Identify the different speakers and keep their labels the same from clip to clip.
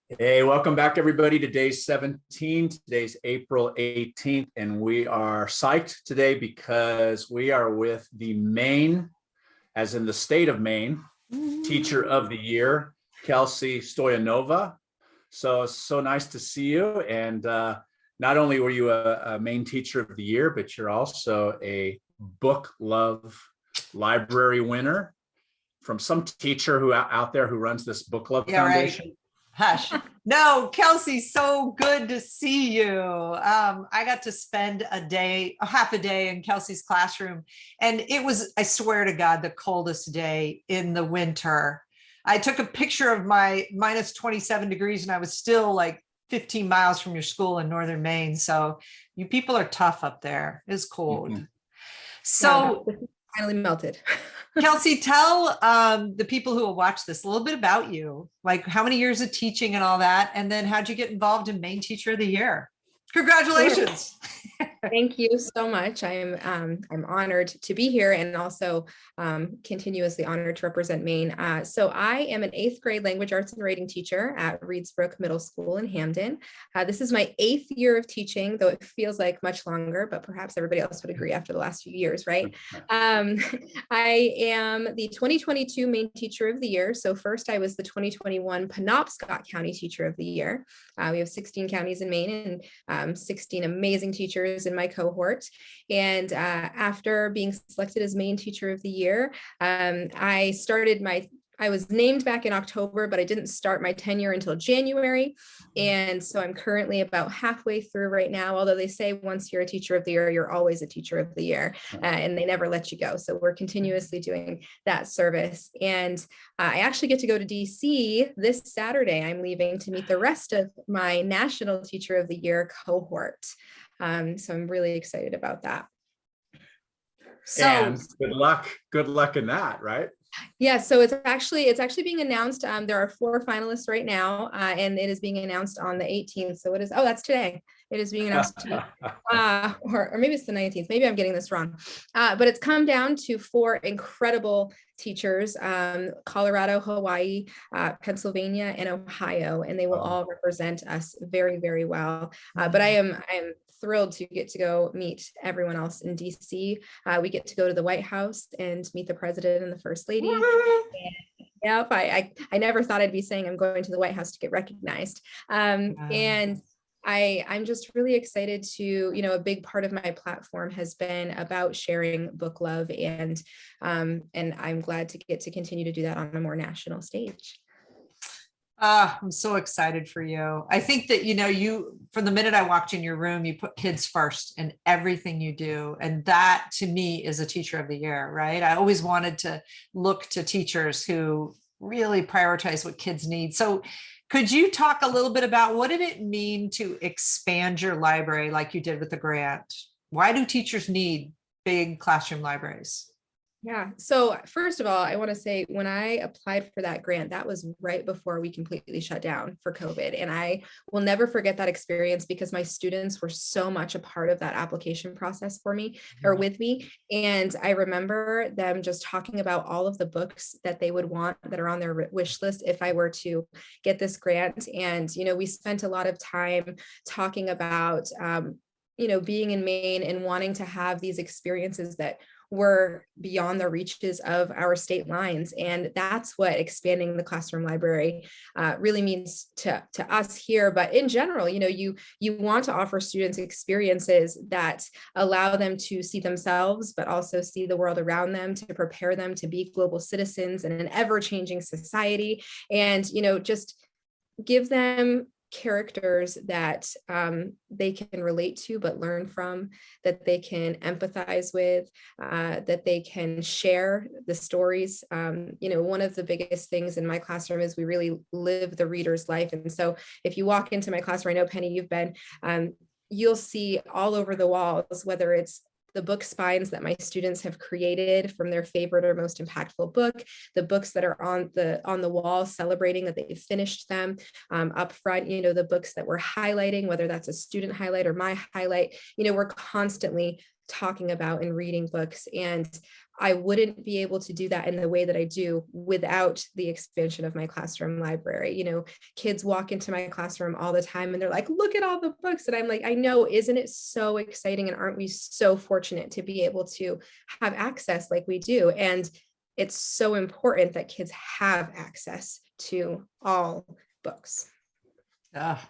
Speaker 1: Hey, welcome back, everybody, to day 17. Today's April 18th, and we are psyched today because we are with the Maine, as in the state of Maine, Teacher of the Year, Kelsey Stoyanova. So nice to see you. And not only were you a Maine Teacher of the Year, but you're also a Book Love Library winner from some teacher who out there who runs this Book Love Foundation.
Speaker 2: Right. Hush. No, Kelsey, so good to see you. I got to spend half a day in Kelsey's classroom, and it was, I swear to God, the coldest day in the winter. I took a picture of my minus 27 degrees, and I was still like 15 miles from your school in northern Maine. So you people are tough up there. It's cold.
Speaker 1: Mhm.
Speaker 2: So
Speaker 3: finally melted.
Speaker 2: Kelsey, tell the people who will watch this a little bit about you, like how many years of teaching and all that, and then how'd you get involved in Maine Teacher of the Year? Congratulations.
Speaker 3: Sure. Thank you so much. I'm honored to be here, and also continuously honored to represent Maine. So I am an 8th grade language arts and writing teacher at Reedsbrook Middle School in Hamden. This is my 8th year of teaching, though it feels like much longer, but perhaps everybody else would agree after the last few years, right? I am the 2022 Maine Teacher of the Year. So first I was the 2021 Penobscot County Teacher of the Year. We have 16 counties in Maine, and 16 amazing teachers in my cohort. And after being selected as Maine Teacher of the Year, I was named back in October, but I didn't start my tenure until January. And so I'm currently about halfway through right now, although they say once you're a Teacher of the Year, you're always a Teacher of the Year, and they never let you go. So we're continuously doing that service. And I actually get to go to DC this Saturday. I'm leaving to meet the rest of my National Teacher of the Year cohort. So I'm really excited about that.
Speaker 2: So
Speaker 1: and good luck in that, right?
Speaker 3: Yeah, so it's actually being announced. There are 4 finalists right now, and it is being announced on the 18th. So that's today. It is being announced today, or maybe it's the 19th. Maybe I'm getting this wrong. But it's come down to 4 incredible teachers: Colorado, Hawaii, Pennsylvania, and Ohio, and they will all represent us very, very well. But I am thrilled to get to go meet everyone else in DC. We get to go to the White House and meet the president and the first lady. Yeah, I never thought I'd be saying I'm going to the White House to get recognized. And I'm just really excited to, a big part of my platform has been about sharing book love, and I'm glad to get to continue to do that on a more national stage.
Speaker 2: I'm so excited for you. I think that, you, from the minute I walked in your room, you put kids first in everything you do. And that to me is a Teacher of the Year, right? I always wanted to look to teachers who really prioritize what kids need. So could you talk a little bit about what did it mean to expand your library like you did with the grant? Why do teachers need big classroom libraries?
Speaker 3: Yeah. So first of all, I want to say when I applied for that grant, that was right before we completely shut down for COVID. And I will never forget that experience because my students were so much a part of that application process for me or with me. And I remember them just talking about all of the books that they would want that are on their wish list if I were to get this grant. And, we spent a lot of time talking about, being in Maine and wanting to have these experiences that were beyond the reaches of our state lines. And that's what expanding the classroom library really means to us here. But in general, you want to offer students experiences that allow them to see themselves, but also see the world around them, to prepare them to be global citizens in an ever-changing society. And, just give them characters that they can relate to but learn from, that they can empathize with, that they can share the stories. One of the biggest things in my classroom is we really live the reader's life. And so if you walk into my classroom, I know Penny, you've been, you'll see all over the walls, whether it's the book spines that my students have created from their favorite or most impactful book, the books that are on the wall celebrating that they've finished them, up front, the books that we're highlighting, whether that's a student highlight or my highlight, we're constantly talking about and reading books. And I wouldn't be able to do that in the way that I do without the expansion of my classroom library. Kids walk into my classroom all the time and they're like, look at all the books. And I'm like, I know, isn't it so exciting? And aren't we so fortunate to be able to have access like we do? And it's so important that kids have access to all books.
Speaker 2: Ah,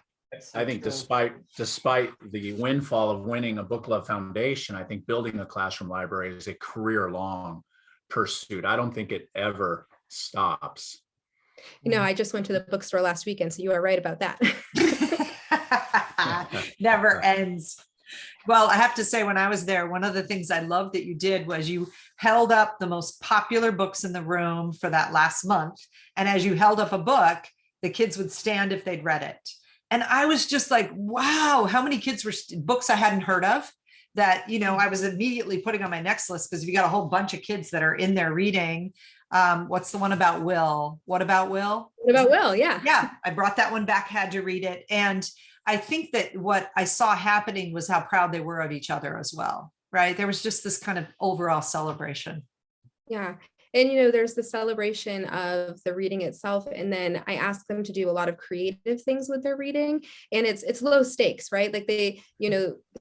Speaker 1: I think despite the windfall of winning a book club foundation, I think building a classroom library is a career-long pursuit. I don't think it ever stops.
Speaker 3: I just went to the bookstore last weekend, so you are right about that.
Speaker 2: never ends. Well, I have to say, when I was there, one of the things I loved that you did was you held up the most popular books in the room for that last month. And as you held up a book, the kids would stand if they'd read it. And I was just like, wow, how many kids were books I hadn't heard of that, I was immediately putting on my next list, because if you got a whole bunch of kids that are in there reading, what's the one about Will? What about Will?
Speaker 3: What about Will? Yeah.
Speaker 2: Yeah. I brought that one back, had to read it. And I think that what I saw happening was how proud they were of each other as well, right? There was just this kind of overall celebration.
Speaker 3: Yeah. And, there's the celebration of the reading itself. And then I ask them to do a lot of creative things with their reading, and it's low stakes, right? Like they,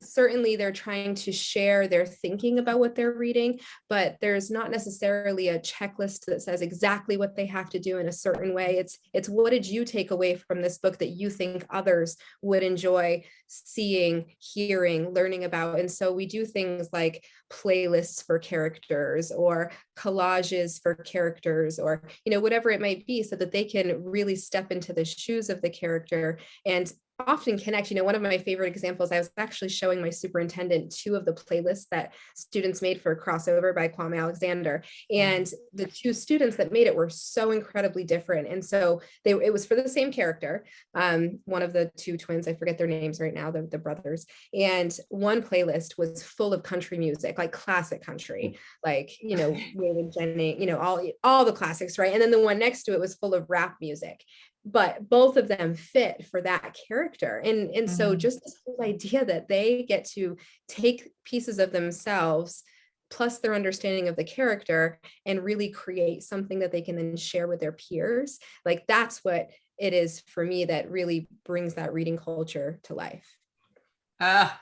Speaker 3: certainly they're trying to share their thinking about what they're reading, but there's not necessarily a checklist that says exactly what they have to do in a certain way. It's what did you take away from this book that you think others would enjoy seeing, hearing, learning about? And so we do things like playlists for characters or collages for characters, or whatever it might be, so that they can really step into the shoes of the character and often connect. One of my favorite examples, I was actually showing my superintendent 2 of the playlists that students made for Crossover by Kwame Alexander, and the 2 students that made it were so incredibly different. And so it was for the same character, one of the 2 twins, I forget their names right now, the brothers, and one playlist was full of country music, like classic country, like Waylon Jennings, all the classics, right? And then the one next to it was full of rap music, but both of them fit for that character. And so just this whole idea that they get to take pieces of themselves plus their understanding of the character and really create something that they can then share with their peers, like that's what it is for me that really brings that reading culture to life.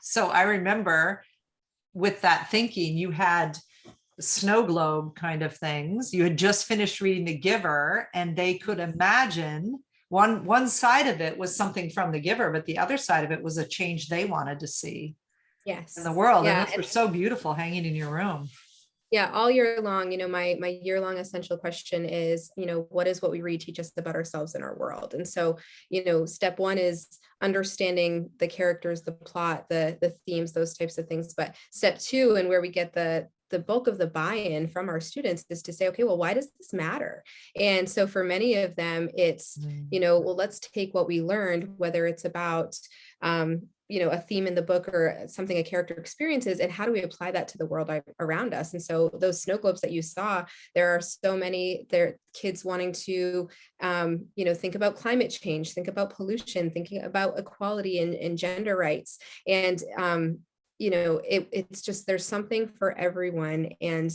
Speaker 2: So I remember with that thinking, you had snow globe kind of things. You had just finished reading The Giver, and they could imagine one side of it was something from The Giver, but the other side of it was a change they wanted to see in the world.
Speaker 3: Yeah.
Speaker 2: And those were so beautiful hanging in your room.
Speaker 3: Yeah, all year long, my year-long essential question is, what is what we read teach us about ourselves and our world? And so, step 1 is understanding the characters, the plot, the themes, those types of things. But step 2, and where we get the bulk of the buy-in from our students, is to say, okay, well, why does this matter? And so for many of them, it's, well, let's take what we learned, whether it's about, a theme in the book or something a character experiences, and how do we apply that to the world around us? And so those snow globes that you saw, there are so many kids wanting to, think about climate change, think about pollution, thinking about equality and gender rights. And, it's just, there's something for everyone, and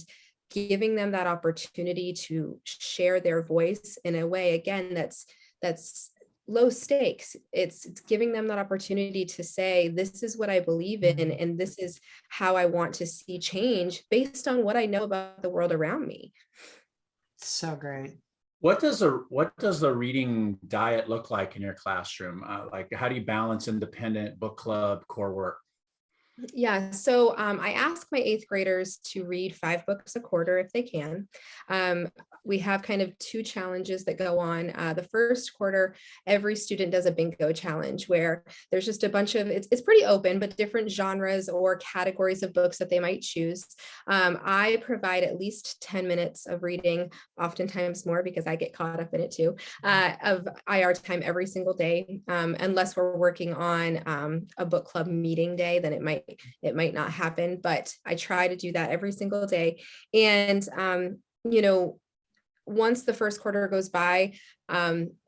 Speaker 3: giving them that opportunity to share their voice in a way, again, that's low stakes. It's giving them that opportunity to say, this is what I believe in, and this is how I want to see change based on what I know about the world around me.
Speaker 2: So great.
Speaker 1: What does the reading diet look like in your classroom? Like, how do you balance independent, book club, core work?
Speaker 3: Yeah, so I ask my 8th graders to read 5 books a quarter if they can. We have kind of 2 challenges that go on. The first quarter, every student does a bingo challenge where there's just a bunch of, it's pretty open, but different genres or categories of books that they might choose. I provide at least 10 minutes of reading, oftentimes more because I get caught up in it too, of IR time every single day, unless we're working on a book club meeting day, then it might not happen, but I try to do that every single day. And, once the first quarter goes by,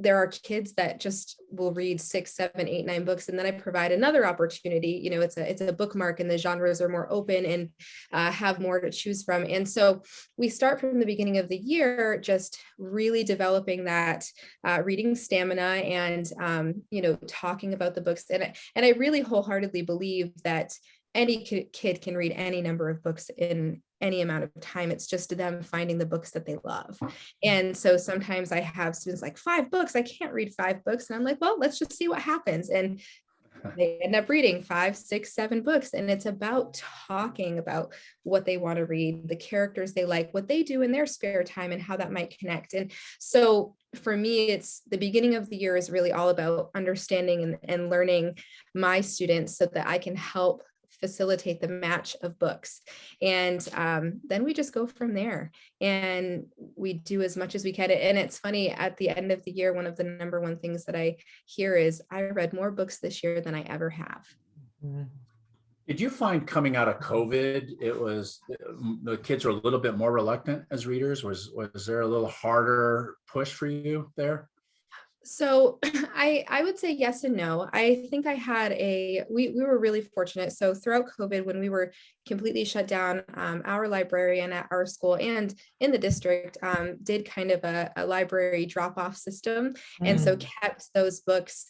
Speaker 3: there are kids that just will read 6, 7, 8, 9 books. And then I provide another opportunity. It's a bookmark and the genres are more open and have more to choose from. And so we start from the beginning of the year, just really developing that reading stamina and, talking about the books. And I really wholeheartedly believe that any kid can read any number of books in any amount of time. It's just them finding the books that they love. And so sometimes I have students like 5 books. I can't read 5 books. And I'm like, well, let's just see what happens. And they end up reading 5, 6, 7 books. And it's about talking about what they want to read, the characters they like, what they do in their spare time, and how that might connect. And so for me, it's the beginning of the year is really all about understanding and learning my students so that I can help facilitate the match of books. And then we just go from there and we do as much as we can. And it's funny, at the end of the year, one of the number one things that I hear is, I read more books this year than I ever have.
Speaker 1: Did you find coming out of COVID, it was the kids were a little bit more reluctant as readers? Was there a little harder push for you there?
Speaker 3: So I would say yes and no. I think I had we were really fortunate. So throughout COVID, when we were completely shut down, our librarian at our school and in the district did kind of a library drop-off system. And so kept those books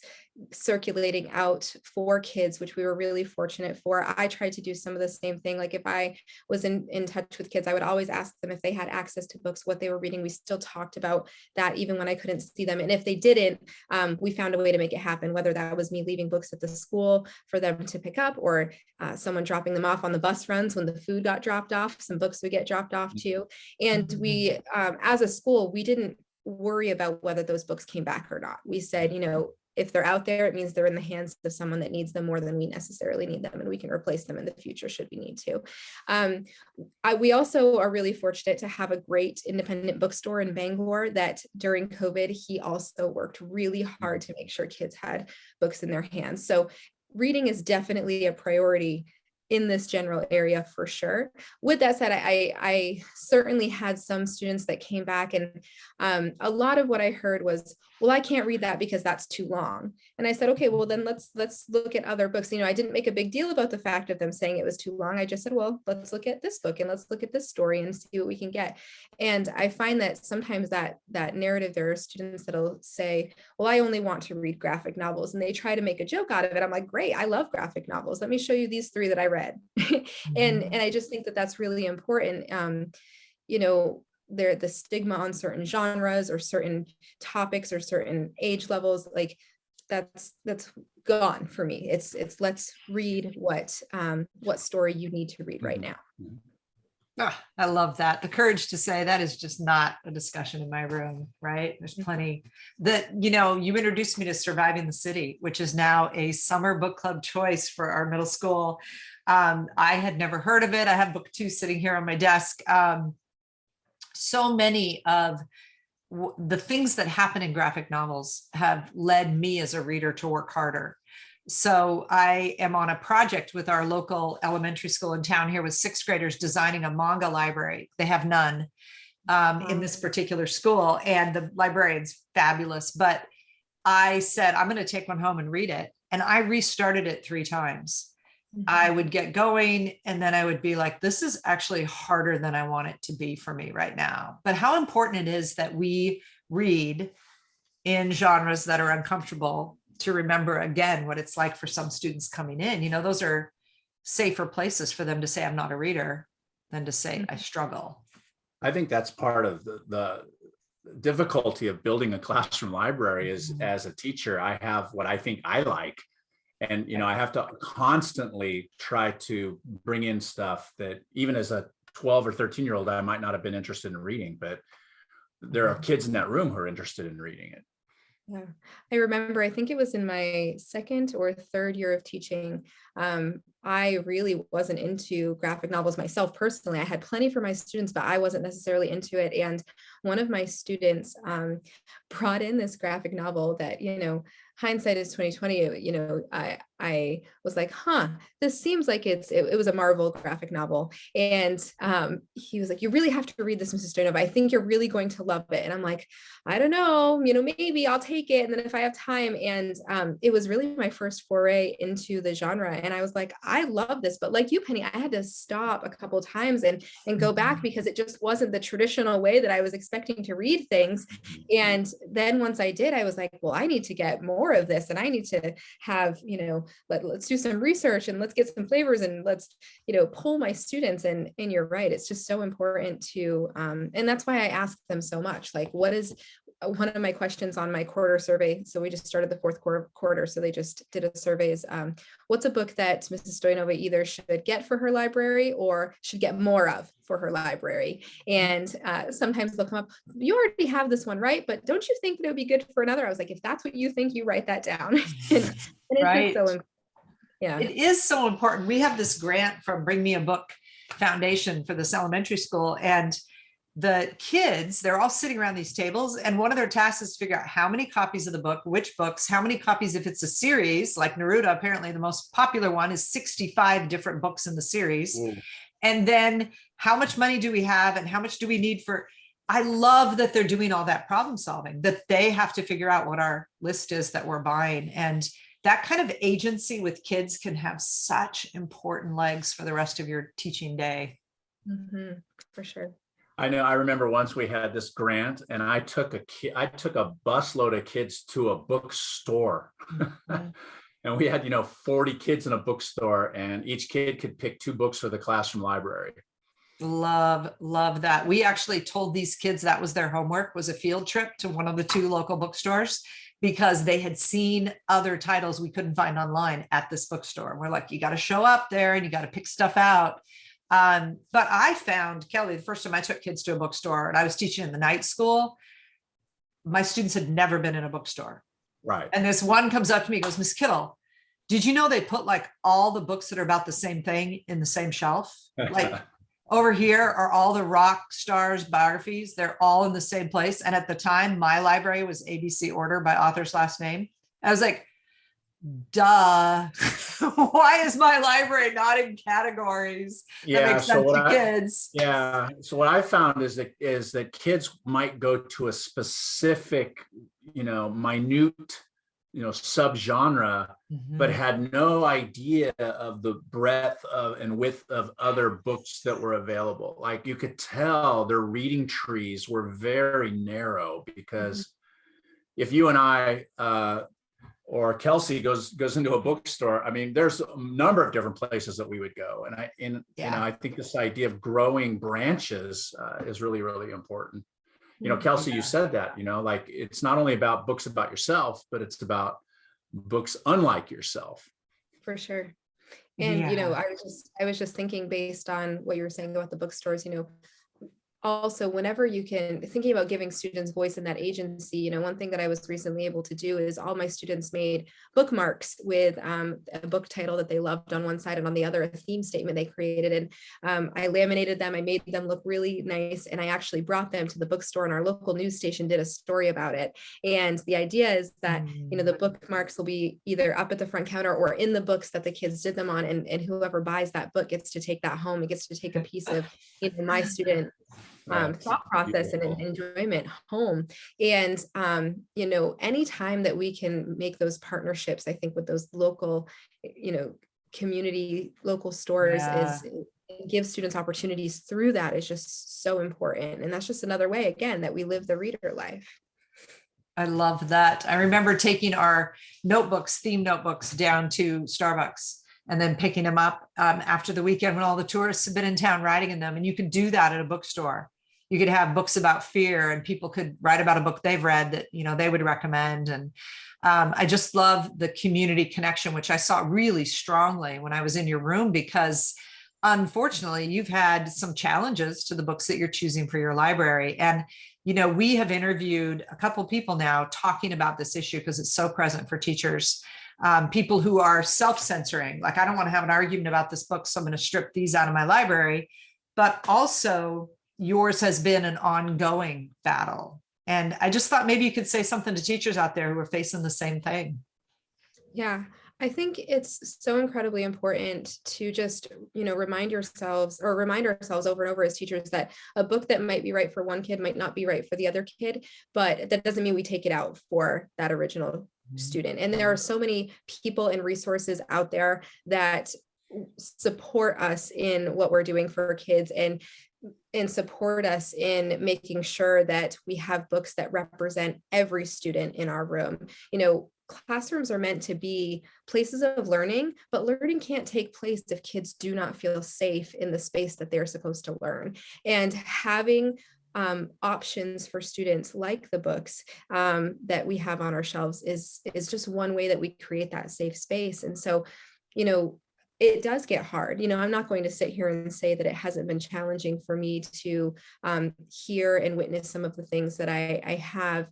Speaker 3: circulating out for kids, which we were really fortunate for. I tried to do some of the same thing. Like if I was in touch with kids, I would always ask them if they had access to books, what they were reading. We still talked about that even when I couldn't see them. And if they didn't, we found a way to make it happen, whether that was me leaving books at the school for them to pick up, or someone dropping them off on the bus runs when the food got dropped off, some books would get dropped off too. And we, as a school, we didn't worry about whether those books came back or not. We said, if they're out there, it means they're in the hands of someone that needs them more than we necessarily need them, and we can replace them in the future should we need to. We also are really fortunate to have a great independent bookstore in Bangor that during COVID, he also worked really hard to make sure kids had books in their hands. So reading is definitely a priority in this general area for sure. With that said, I certainly had some students that came back, and a lot of what I heard was, well, I can't read that because that's too long. And I said, okay, well then let's look at other books. I didn't make a big deal about the fact of them saying it was too long. I just said, well, let's look at this book and let's look at this story and see what we can get. And I find that sometimes that narrative, there are students that'll say, well, I only want to read graphic novels, and they try to make a joke out of it. I'm like, great, I love graphic novels. Let me show you these 3 that I read. And I just think that that's really important. The stigma on certain genres or certain topics or certain age levels, like that's gone for me. It's let's read what story you need to read right now.
Speaker 2: Oh, I love that. The courage to say that is just not a discussion in my room, right? There's plenty that, you introduced me to Surviving the City, which is now a summer book club choice for our middle school. I had never heard of it. I have book 2 sitting here on my desk. So many of the things that happen in graphic novels have led me as a reader to work harder. So I am on a project with our local elementary school in town here with 6th graders designing a manga library. They have none in this particular school, and the librarian's fabulous. But I said, I'm going to take one home and read it. And I restarted it 3 times. I would get going and then I would be like, this is actually harder than I want it to be for me right now. But how important it is that we read in genres that are uncomfortable, to remember again what it's like for some students coming in. Those are safer places for them to say, I'm not a reader, than to say, I struggle.
Speaker 1: I think that's part of the difficulty of building a classroom library is, as a teacher, I have what I think I like. And, I have to constantly try to bring in stuff that even as a 12 or 13-year-old, I might not have been interested in reading, but there are kids in that room who are interested in reading it.
Speaker 3: Yeah, I remember, I think it was in my 2nd or 3rd year of teaching. I really wasn't into graphic novels myself personally. I had plenty for my students, but I wasn't necessarily into it. And one of my students brought in this graphic novel that, hindsight is 2020. I was like, this seems like it was a Marvel graphic novel. And he was like, you really have to read this, Mrs. Stoyanova. I think you're really going to love it. And I'm like, I don't know, maybe I'll take it. And then if I have time. And it was really my first foray into the genre. And I was like, I love this. But like you, Penny, I had to stop a couple of times and go back because it just wasn't the traditional way that I was expecting to read things. And then once I did, I was like, well, I need to get more of this. And I need to have, let's do some research and let's get some flavors and let's, pull my students. And you're right. It's just so important to, and that's why I ask them so much, like, what is one of my questions on my quarter survey? So we just started the fourth quarter. So they just did a survey is, what's a book that Mrs. Stoyanova either should get for her library or should get more of for her library? And sometimes they'll come up, you already have this one, right? But don't you think that it would be good for another? I was like, if that's what you think, you write that down. and it's
Speaker 2: Right.
Speaker 3: just so important. Yeah.
Speaker 2: It is so important. We have this grant from Bring Me a Book Foundation for this elementary school, and the kids, they're all sitting around these tables, and one of their tasks is to figure out how many copies of the book, which books, how many copies, if it's a series like Neruda, apparently the most popular one is 65 different books in the series. And then how much money do we have and how much do we need for, I love that they're doing all that problem solving, that they have to figure out what our list is that we're buying. And that kind of agency with kids can have such important legs for the rest of your teaching day.
Speaker 3: For sure.
Speaker 1: I know. I remember once we had this grant, and I took a busload of kids to a bookstore, and we had 40 kids in a bookstore, and each kid could pick 2 books for the classroom library.
Speaker 2: Love that. We actually told these kids that was their homework, was a field trip to one of the 2 local bookstores, because they had seen other titles we couldn't find online at this bookstore. We're like, you got to show up there and you got to pick stuff out. But I found, Kelly, the first time I took kids to a bookstore, and I was teaching in the night school, my students had never been in a bookstore.
Speaker 1: Right.
Speaker 2: And this one comes up to me and goes, Miss Kittle, did you know they put like all the books that are about the same thing in the same shelf? Like over here are all the rock stars biographies. They're all in the same place. And at the time, my library was ABC order by author's last name. I was like, duh. Why is my library not in categories that make sense to kids?
Speaker 1: Yeah. So what I found is that kids might go to a specific, minute, subgenre, but had no idea of the breadth of and width of other books that were available. Like you could tell their reading trees were very narrow, because if you and I or Kelsey goes into a bookstore, I mean, there's a number of different places that we would go. And I think this idea of growing branches is really, really important. Kelsey, you said that, like it's not only about books about yourself, but it's about books unlike yourself.
Speaker 3: For sure. And, I was just thinking, based on what you were saying about the bookstores, also, whenever you can, thinking about giving students voice in that agency, one thing that I was recently able to do is all my students made bookmarks with a book title that they loved on one side, and on the other, a theme statement they created. And I laminated them. I made them look really nice. And I actually brought them to the bookstore, and our local news station did a story about it. And the idea is that, the bookmarks will be either up at the front counter or in the books that the kids did them on. And whoever buys that book gets to take that home. It gets to take a piece of, my student thought process and enjoyment home. And, anytime that we can make those partnerships, I think with those local, community, local stores is give students opportunities through that is just so important. And that's just another way, again, that we live the reader life.
Speaker 2: I love that. I remember taking our theme notebooks down to Starbucks and then picking them up after the weekend when all the tourists have been in town writing in them. And you could do that at a bookstore. You could have books about fear, and people could write about a book they've read that, they would recommend. And I just love the community connection, which I saw really strongly when I was in your room, because unfortunately you've had some challenges to the books that you're choosing for your library. And, we have interviewed a couple of people now talking about this issue because it's so present for teachers. people who are self-censoring, like I don't want to have an argument about this book, so I'm going to strip these out of my library. But also yours has been an ongoing battle. And I just thought maybe you could say something to teachers out there who are facing the same thing.
Speaker 3: Yeah, I think it's so incredibly important to just, remind ourselves over and over as teachers that a book that might be right for one kid might not be right for the other kid, but that doesn't mean we take it out for that original student. And there are so many people and resources out there that support us in what we're doing for kids and support us in making sure that we have books that represent every student in our room. Classrooms are meant to be places of learning, but learning can't take place if kids do not feel safe in the space that they're supposed to learn. And having options for students like the books that we have on our shelves is just one way that we create that safe space. And so, it does get hard. I'm not going to sit here and say that it hasn't been challenging for me to hear and witness some of the things that I have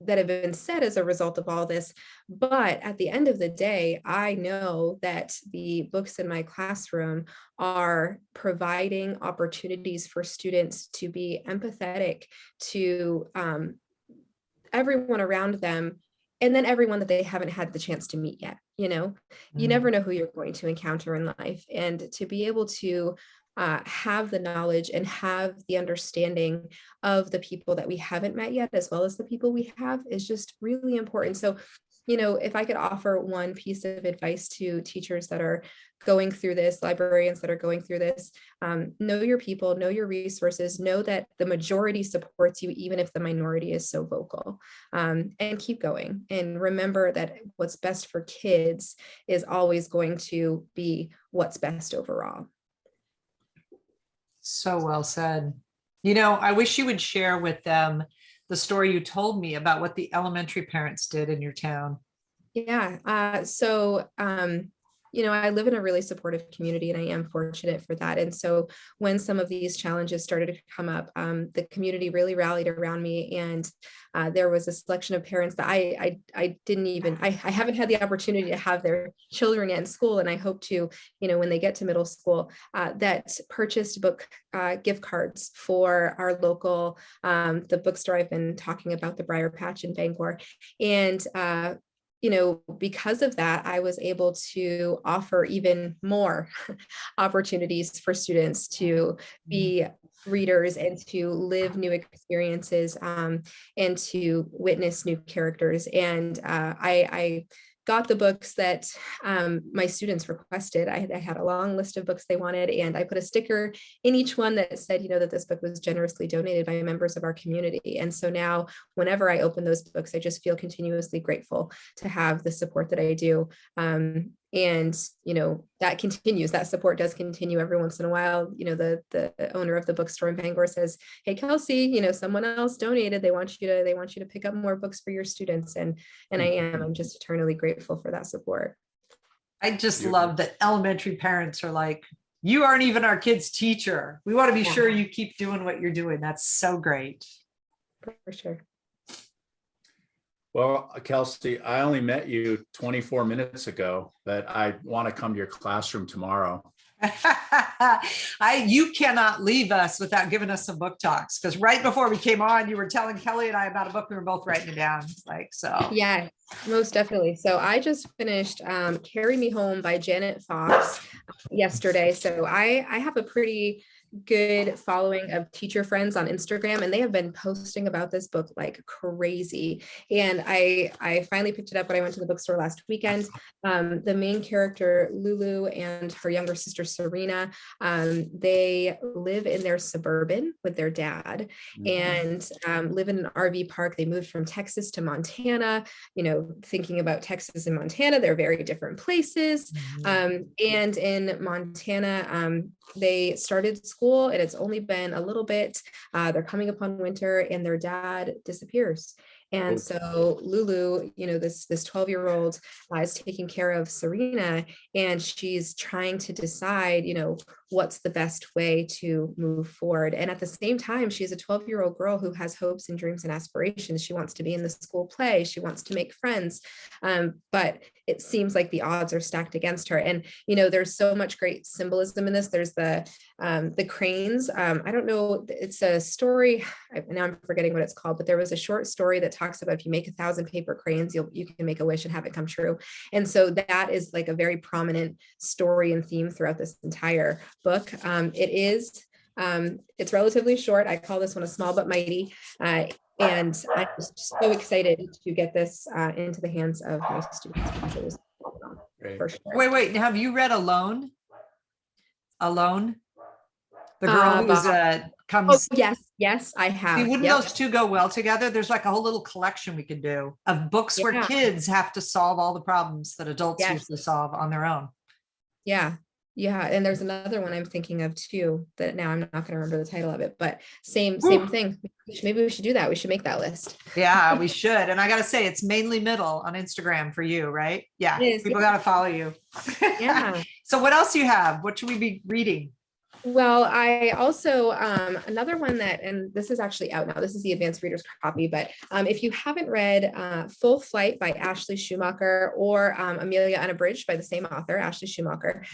Speaker 3: that have been said as a result of all this. But at the end of the day, I know that the books in my classroom are providing opportunities for students to be empathetic to everyone around them, and then everyone that they haven't had the chance to meet yet. You never know who you're going to encounter in life. And to be able to have the knowledge and have the understanding of the people that we haven't met yet, as well as the people we have, is just really important. So, if I could offer one piece of advice to teachers that are going through this, librarians that are going through this, know your people, know your resources, know that the majority supports you, even if the minority is so vocal, and keep going. And remember that what's best for kids is always going to be what's best overall.
Speaker 2: So well said. I wish you would share with them the story you told me about what the elementary parents did in your town.
Speaker 3: Yeah. I live in a really supportive community, and I am fortunate for that. And so when some of these challenges started to come up, the community really rallied around me. And there was a selection of parents that I haven't had the opportunity to have their children yet in school. And I hope to, when they get to middle school, that purchased book gift cards for our local, the bookstore I've been talking about, the Briar Patch in Bangor. And because of that, I was able to offer even more opportunities for students to be readers and to live new experiences and to witness new characters. And I got the books that my students requested. I had a long list of books they wanted, and I put a sticker in each one that said, that this book was generously donated by members of our community. And so now whenever I open those books, I just feel continuously grateful to have the support that I do. And, that continues, that support does continue every once in a while. The owner of the bookstore in Bangor says, "Hey, Kelsey, someone else donated. They want you to pick up more books for your students." And I'm just eternally grateful for that support.
Speaker 2: I just love that elementary parents are like, "You aren't even our kid's teacher. We want to be sure you keep doing what you're doing." That's so great.
Speaker 3: For sure.
Speaker 1: Well, Kelsey, I only met you 24 minutes ago, but I want to come to your classroom tomorrow.
Speaker 2: You cannot leave us without giving us some book talks, because right before we came on, you were telling Kelly and I about a book. We were both writing it down.
Speaker 3: Yeah, most definitely. So I just finished Carry Me Home by Janet Fox yesterday. So I have a pretty good following of teacher friends on Instagram, and they have been posting about this book like crazy. And I finally picked it up when I went to the bookstore last weekend. The main character, Lulu, and her younger sister, Serena, they live in their suburban with their dad and live in an RV park. They moved from Texas to Montana. Thinking about Texas and Montana, they're very different places. And in Montana, they started school, and it's only been a little bit. They're coming upon winter, and their dad disappears. And so Lulu, this 12-year-old is taking care of Serena, and she's trying to decide, what's the best way to move forward. And at the same time, she's a 12-year-old girl who has hopes and dreams and aspirations. She wants to be in the school play. She wants to make friends. But it seems like the odds are stacked against her. And, there's so much great symbolism in this. There's the cranes. I don't know, it's a story. Now I'm forgetting what it's called, but there was a short story that talks about if you make 1,000 paper cranes, you can make a wish and have it come true. And so that is like a very prominent story and theme throughout this entire book. It's relatively short. I call this one a small but mighty. And I'm just so excited to get this into the hands of my students because it was for sure.
Speaker 2: Wait, have you read Alone? Alone? The girl who's comes.
Speaker 3: Oh, yes, I have.
Speaker 2: See, wouldn't those two go well together? There's like a whole little collection we could do of books where kids have to solve all the problems that adults usually solve on their own.
Speaker 3: Yeah. And there's another one I'm thinking of too, that now I'm not going to remember the title of it, but same thing. Maybe we should do that. We should make that list.
Speaker 2: Yeah, we should. And I got to say, it's mainly middle on Instagram for you, right? Yeah. People got to follow you.
Speaker 3: Yeah.
Speaker 2: So what else do you have? What should we be reading?
Speaker 3: Well, I also, another one that, and this is actually out now, this is the advanced reader's copy, but if you haven't read Full Flight by Ashley Schumacher or Amelia Unabridged by the same author, Ashley Schumacher,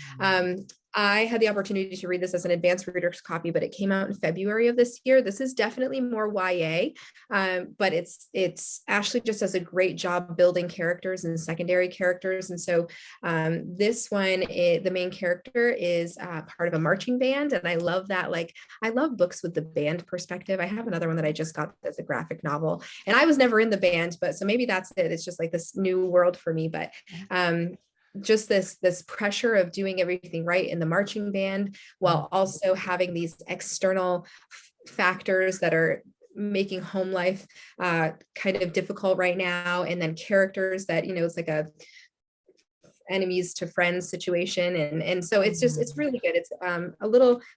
Speaker 3: I had the opportunity to read this as an advanced reader's copy, but it came out in February of this year. This is definitely more YA, but it's Ashley just does a great job building characters and secondary characters. And so this one, the main character is part of a marching band. And I love that. Like, I love books with the band perspective. I have another one that I just got as a graphic novel, and I was never in the band, but so maybe that's it. It's just like this new world for me. But just this pressure of doing everything right in the marching band while also having these external factors that are making home life kind of difficult right now, and then characters that it's like a enemies to friends situation, and so it's really good. It's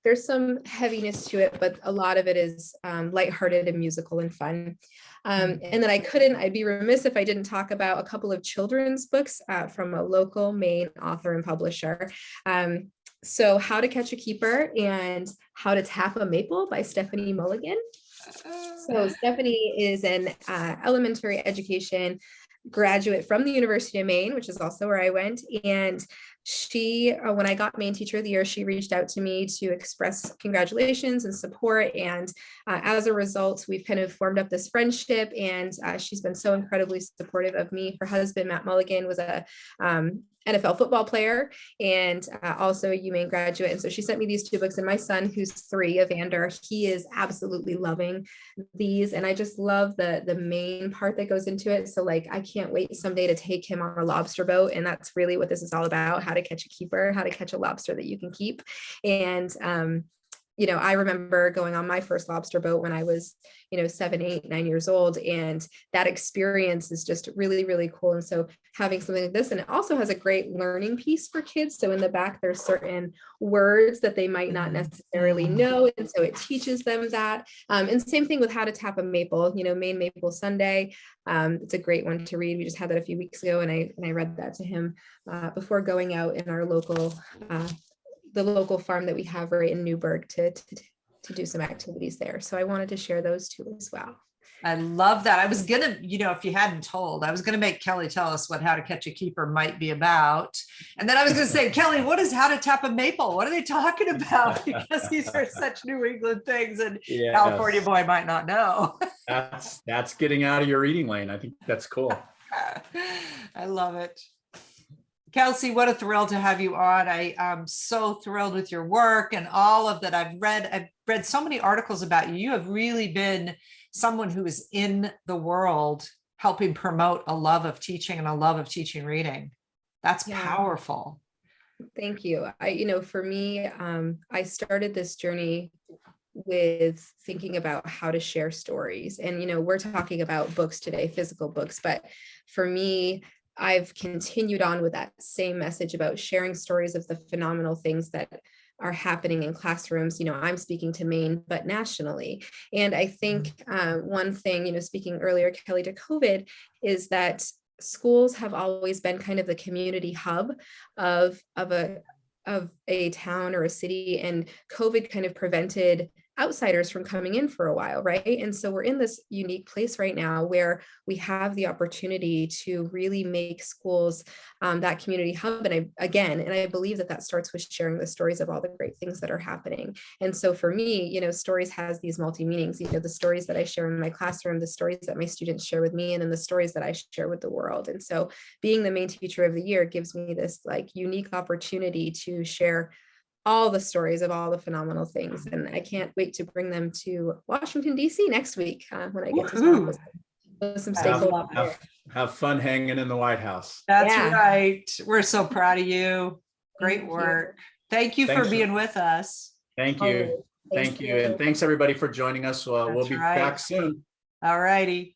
Speaker 3: there's some heaviness to it, but a lot of it is lighthearted and musical and fun. And then I'd be remiss if I didn't talk about a couple of children's books from a local Maine author and publisher. So How to Catch a Keeper and How to Tap a Maple by Stephanie Mulligan. So Stephanie is an elementary education graduate from the University of Maine, which is also where I went. And she, when I got Maine Teacher of the Year, she reached out to me to express congratulations and support. And as a result, we've kind of formed up this friendship, and she's been so incredibly supportive of me. Her husband, Matt Mulligan, was a NFL football player and also a UMaine graduate. And so she sent me these two books, and my son, who's 3, Evander, he is absolutely loving these. And I just love the main part that goes into it. So like, I can't wait someday to take him on a lobster boat. And that's really what this is all about: how to catch a keeper, how to catch a lobster that you can keep. And I remember going on my first lobster boat when I was, 7, 8, 9 years old. And that experience is just really, really cool. And so having something like this, and it also has a great learning piece for kids. So in the back, there's certain words that they might not necessarily know. And so it teaches them that. And same thing with How to Tap a Maple, Maine Maple Sunday. It's a great one to read. We just had that a few weeks ago, and I read that to him before going out in our local the local farm that we have right in Newburgh to do some activities there. So I wanted to share those two as well.
Speaker 2: I love that. I was gonna, if you hadn't told, I was gonna make Kelly tell us what How to Catch a Keeper might be about. And then I was gonna say, Kelly, what is How to Tap a Maple? What are they talking about? Because these are such New England things, and California boy might not know.
Speaker 1: That's getting out of your reading lane. I think that's cool.
Speaker 2: I love it. Kelsey, what a thrill to have you on. I am so thrilled with your work and all of that I've read. I've read so many articles about you. You have really been someone who is in the world helping promote a love of teaching and a love of teaching reading. That's powerful.
Speaker 3: Thank you. For me, I started this journey with thinking about how to share stories. And, we're talking about books today, physical books, but for me, I've continued on with that same message about sharing stories of the phenomenal things that are happening in classrooms. I'm speaking to Maine, but nationally. And I think one thing, speaking earlier, Kelly, to COVID, is that schools have always been kind of the community hub of of a town or a city, and COVID kind of prevented outsiders from coming in for a while, right? And so we're in this unique place right now where we have the opportunity to really make schools that community hub. And I believe that starts with sharing the stories of all the great things that are happening. And so for me, stories has these multi-meanings, the stories that I share in my classroom, the stories that my students share with me, and then the stories that I share with the world. And so being the Maine Teacher of the Year gives me this like unique opportunity to share all the stories of all the phenomenal things. And I can't wait to bring them to Washington, D.C. next week when I get to talk with some stakeholders.
Speaker 1: Have fun hanging in the White House.
Speaker 2: That's right. We're so proud of you. Great work. Thank you for being with us.
Speaker 1: Thank you. Thank you. And thanks everybody for joining us. We'll be back soon.
Speaker 2: All righty.